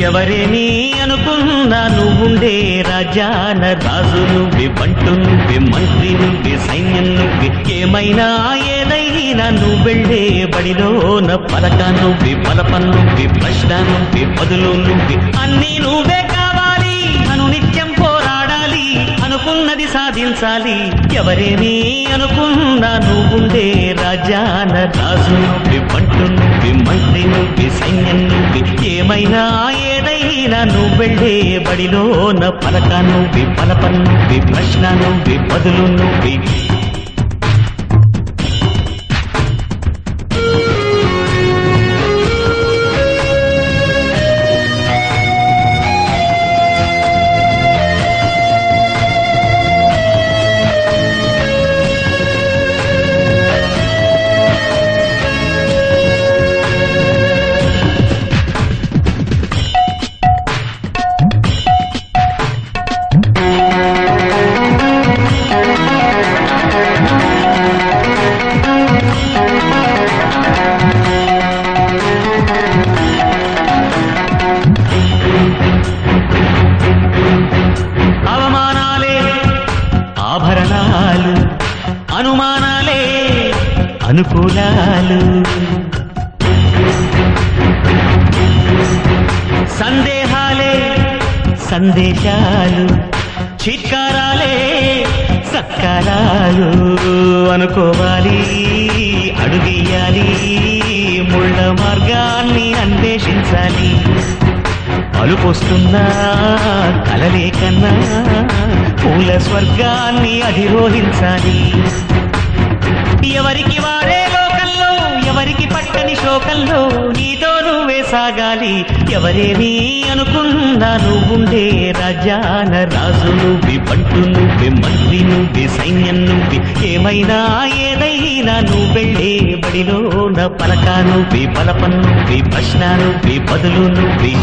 ఎవరేని అనుకున్నా నువ్వుండే రాజాన రాజు నువ్వే, బంటు నువ్వే, మంత్రి నువ్వే, సైన్యం నువ్వే, ఏమైనా ఏదైనా నువ్వెళ్ళే బడిలోన పలక నువ్వే, పలపం నువ్వే, ప్రశ్న నువ్వే, బదులు నువ్వే, అన్నీ నువ్వే కావాలి. నిత్యం పోరాడాలి, అనుకున్నది సాధించాలి. ఎవరేని అనుకున్నా నువ్వుండే రాజాన రాజు నువ్వే, బంటు నువ్వే, మంత్రి నువ్వే, సైన్యం నువ్వే, ఏమైనా ఏదైనా నువ్వెళ్ళే బడిలోన పలక నువ్వే, పలపం నువ్వే, ప్రశ్న నువ్వే, బదులు నువ్వే. అవమానాలే ఆభరణాలు, అనుమానాలే అనుకూలాలు, సందేహాలే సందేశాలు, చిత్కారాలే సత్కారాలు. అనుకోవాలి, అడుగేయాలి, ముళ్ళ మార్గాన్ని అన్వేషించాలి. అలుపొస్తున్నా కలలే కన్నా పూల స్వర్గాన్ని అధిరోహించాలి. ఎవరికి వారే లోకంలో, ఎవరికి పట్టని శోకంలో నీతో నువ్వే సాగాలి. ఎవరేని అనుకున్నా నువ్వుండే రాజాన రాజు నువ్వే, బంటు నువ్వే, మంత్రి నువ్వే, సైన్యం నువ్వే, ఏమైనా ఏదైనా నువ్వెళ్ళే బడిలోన పలక నువ్వే, పలపం నువ్వే, ప్రశ్న నువ్వే, బదులు నువ్వే.